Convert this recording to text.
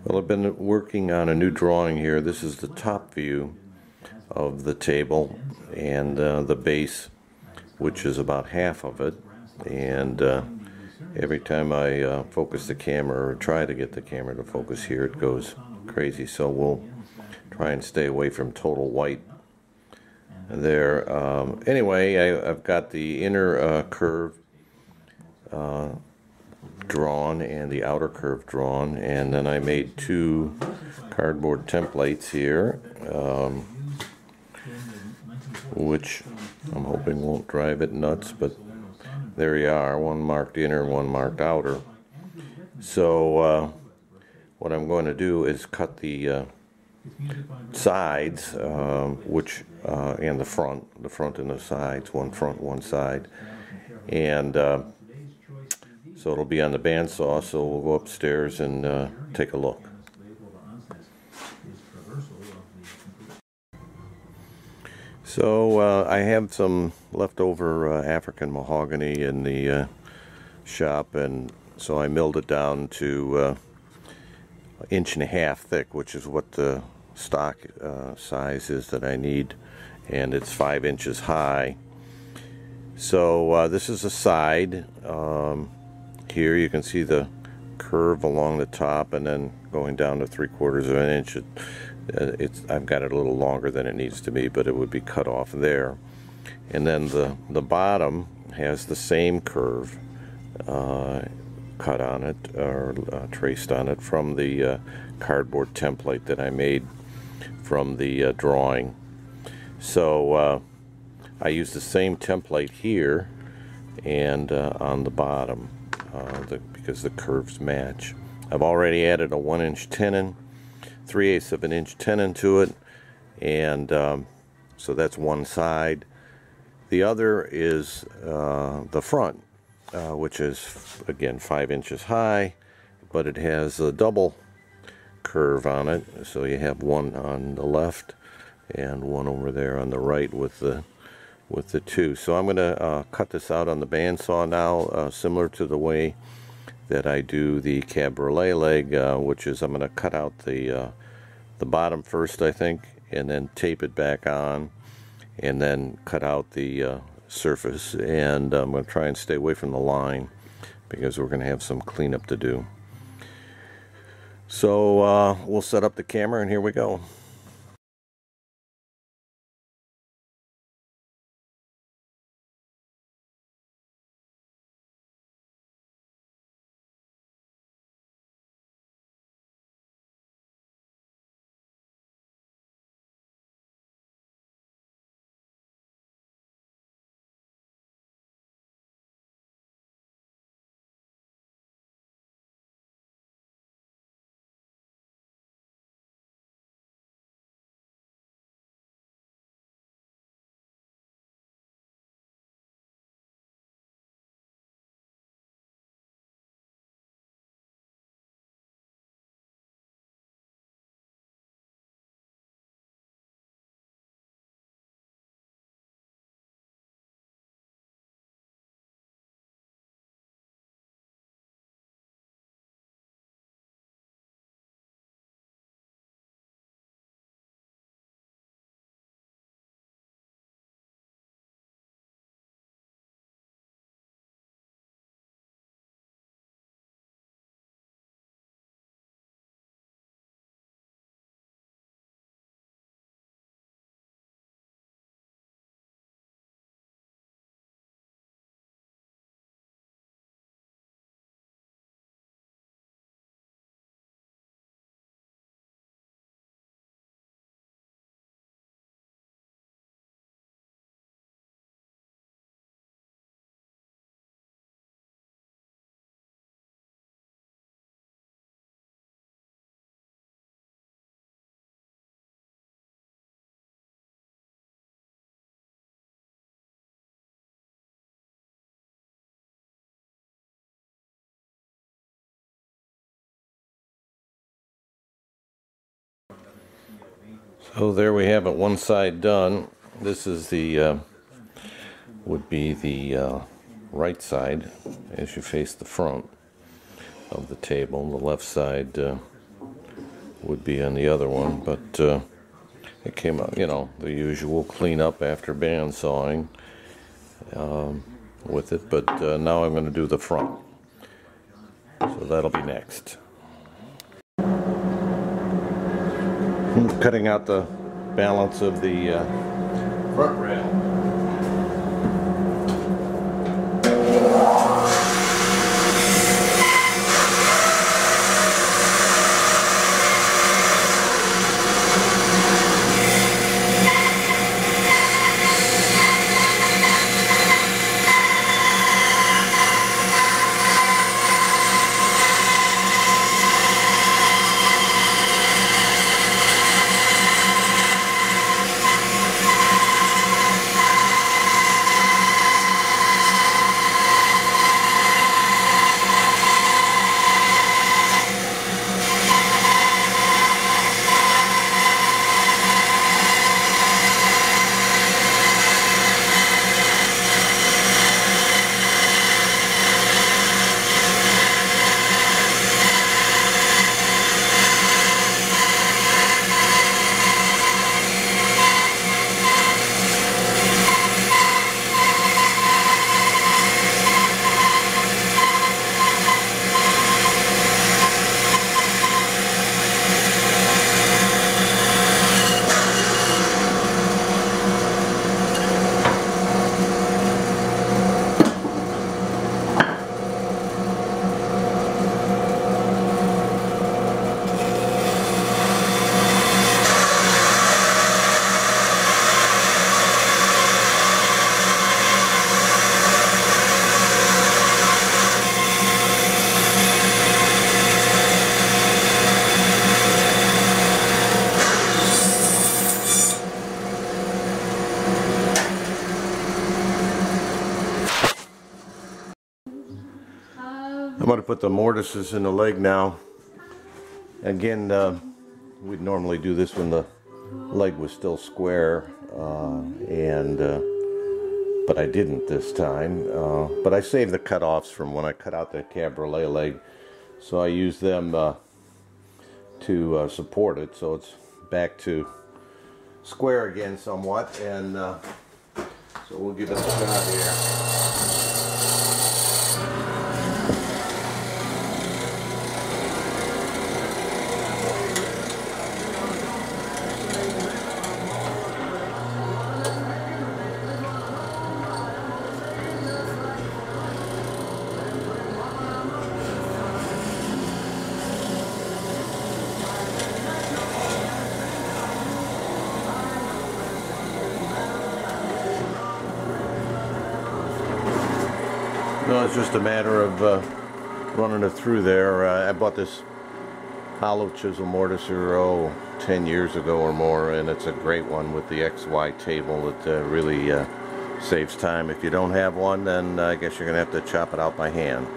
Well, I've been working on a new drawing here. This is the top view of the table and the base, which is about half of it. And every time I focus the camera or try to get the camera to focus here, it goes crazy. So we'll try and stay away from total white there. Anyway, I've got the inner curve drawn and the outer curve drawn, and then I made two cardboard templates here, which I'm hoping won't drive it nuts, but there you are, one marked inner, one marked outer. So what I'm going to do is cut the sides, and the front and the sides, one front, one side, and so it'll be on the bandsaw, so we'll go upstairs and take a look. So I have some leftover African mahogany in the shop, and so I milled it down to 1.5 inches thick, which is what the stock size is that I need, and it's 5 inches high. So this is a side. Here you can see the curve along the top, and then going down to 3/4 of an inch. I've got it a little longer than it needs to be, but it would be cut off there. And then the bottom has the same curve cut on it, or traced on it, from the cardboard template that I made from the drawing. So I used the same template here and on the bottom, because the curves match. I've already added a 1-inch tenon, 3/8 of an inch tenon to it, and so that's one side. The other is the front, which is again 5 inches high, but it has a double curve on it, so you have one on the left and one over there on the right with the two. So I'm going to cut this out on the bandsaw now, similar to the way that I do the cabriolet leg, which is I'm going to cut out the bottom first, I think, and then tape it back on, and then cut out the surface. And I'm going to try and stay away from the line because we're going to have some cleanup to do. So we'll set up the camera, and here we go. So there we have it, one side done. This is the would be the right side as you face the front of the table. The left side would be on the other one, but it came out, you know, the usual cleanup after bandsawing with it. But now I'm going to do the front, so that'll be next. I'm cutting out the balance of the front rail. I'm going to put the mortises in the leg now. Again, we'd normally do this when the leg was still square, but I didn't this time. But I saved the cutoffs from when I cut out the cabriolet leg, so I used them to support it, so it's back to square again somewhat, and so we'll give it a shot here. No, it's just a matter of running it through there. I bought this hollow chisel mortiser 10 years ago or more, and it's a great one with the XY table. It really saves time. If you don't have one, then I guess you're going to have to chop it out by hand.